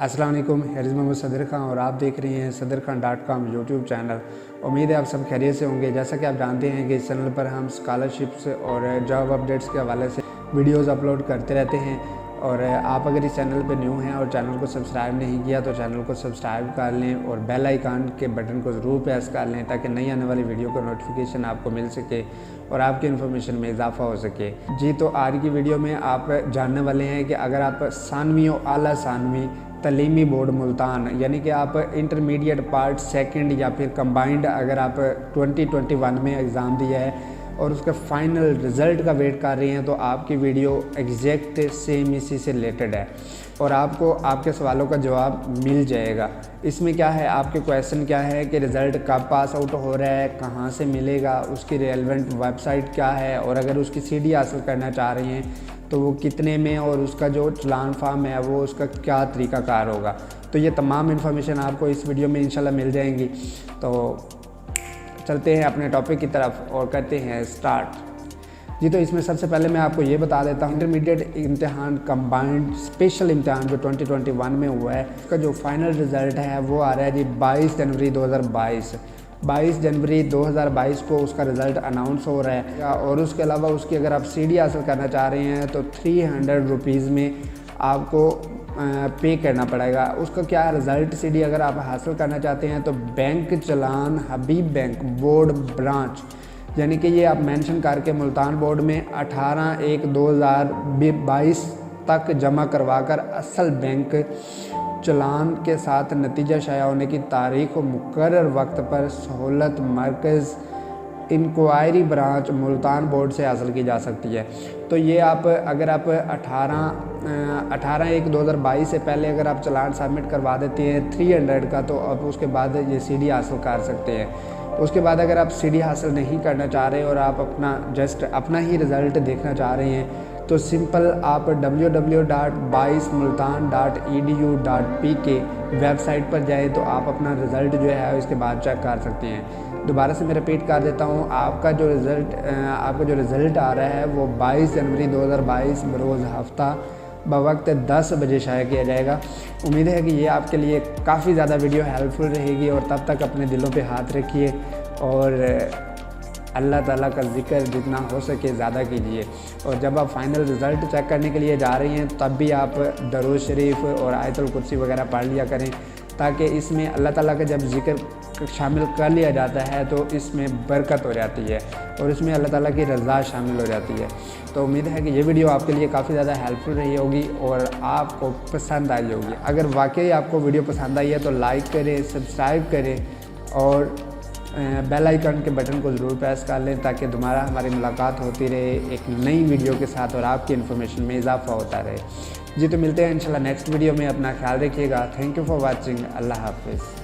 अस्सलाम वालेकुम, हिज मोहम्मद सदर खान और आप देख रही हैं sadarkhan.com यूट्यूब चैनल। उम्मीद है आप सब खैरियत से होंगे। जैसा कि आप जानते हैं कि इस चैनल पर हम स्कॉलरशिप्स और जॉब अपडेट्स के हवाले से वीडियोस अपलोड करते रहते हैं। और आप अगर इस चैनल पर न्यू हैं और चैनल को सब्सक्राइब नहीं किया तो चैनल को सब्सक्राइब कर लें और बेल आइकन के बटन को ज़रूर प्रेस कर लें ताकि नई आने वाली वीडियो का नोटिफिकेशन आपको मिल सके और आपकी इन्फॉर्मेशन में इजाफा हो सके। जी, तो आज की वीडियो में आप जानने वाले हैं कि अगर आप सानवी और आला सानवी तलीमी बोर्ड मुल्तान यानी कि आप इंटरमीडिएट पार्ट सेकंड या फिर कंबाइंड अगर आप 2021 में एग्ज़ाम दिया है और उसका फाइनल रिज़ल्ट का वेट कर रहे हैं तो आपकी वीडियो एग्जैक्ट सेम इसी से रिलेटेड है और आपको आपके सवालों का जवाब मिल जाएगा। इसमें क्या है, आपके क्वेश्चन क्या है कि रिज़ल्ट कब पास आउट हो रहा है, कहाँ से मिलेगा, उसकी रेलेवेंट वेबसाइट क्या है और अगर उसकी सीडी हासिल करना चाह रहे हैं तो वो कितने में और उसका जो चलान फार्म है वो उसका क्या तरीक़ाकार होगा। तो ये तमाम इन्फॉर्मेशन आपको इस वीडियो में इंशाल्लाह मिल जाएंगी। तो चलते हैं अपने टॉपिक की तरफ और करते हैं स्टार्ट। जी, तो इसमें सबसे पहले मैं आपको ये बता देता हूँ इंटरमीडिएट इम्तिहान कंबाइंड स्पेशल इम्तिहान जो 2021 में हुआ है उसका जो फाइनल रिज़ल्ट है वो आ रहा है जी 22 जनवरी 2022। 22 जनवरी 2022 को उसका रिज़ल्ट अनाउंस हो रहा है और उसके अलावा उसकी अगर आप सीडी हासिल करना चाह रहे हैं तो 300 रुपीज़ में आपको पे करना पड़ेगा। उसका क्या है, सीडी अगर आप हासिल करना चाहते हैं तो बैंक चलान हबीब बैंक बोर्ड ब्रांच यानी कि ये आप मेंशन करके मुल्तान बोर्ड में 18/1/2022 तक जमा करवाकर असल बैंक चलान के साथ नतीजा शाया होने की तारीख और मुकर्रर वक्त पर सहूलत मरकज़ इंक्वायरी ब्रांच मुल्तान बोर्ड से हासिल की जा सकती है। तो ये आप अगर आप 18/1/2022 से पहले अगर आप चलान सबमिट करवा देते हैं 300 का तो आप उसके बाद ये सीडी हासिल कर सकते हैं। उसके बाद अगर आप सीडी हासिल नहीं करना चाह रहे और आप अपना ही रिज़ल्ट देखना चाह रहे हैं तो सिंपल आप www.22multan.edu.pk वेबसाइट पर जाए तो आप अपना रिज़ल्ट जो है इसके बाद चेक कर सकते हैं। दोबारा से मैं रिपीट कर देता हूँ, आपका जो रिज़ल्ट आ रहा है वो 22 जनवरी 2022 बरोज़ हफ्ता बवक्त 10 बजे शाया किया जाएगा। उम्मीद है कि ये आपके लिए काफ़ी ज़्यादा वीडियो हेल्पफुल रहेगी और तब तक अपने दिलों पे हाथ रखिए और अल्लाह ताला का ज़िक्र जितना हो सके ज़्यादा कीजिए। और जब आप फाइनल रिज़ल्ट चेक करने के लिए जा रही हैं तब भी आप दरूद शरीफ और आयतुल कुर्सी वगैरह पढ़ लिया करें ताकि इसमें अल्लाह ताला का जब ज़िक्र शामिल कर लिया जाता है तो इसमें बरकत हो जाती है और इसमें अल्लाह ताला की रज़ा शामिल हो जाती है। तो उम्मीद है कि ये वीडियो आपके लिए काफ़ी ज़्यादा हेल्पफुल रही होगी और आपको पसंद आई होगी। अगर वाकई आपको वीडियो पसंद आई है तो लाइक करें, सब्सक्राइब करें और बेल आइकन के बटन को ज़रूर प्रेस कर लें ताकि दोबारा हमारी मुलाकात होती रहे एक नई वीडियो के साथ और आपकी इन्फॉर्मेशन में इजाफा होता रहे। जी, तो मिलते हैं इंशाल्लाह नेक्स्ट वीडियो में। अपना ख्याल रखिएगा। Thank you for watching. अल्लाह हाफिज़।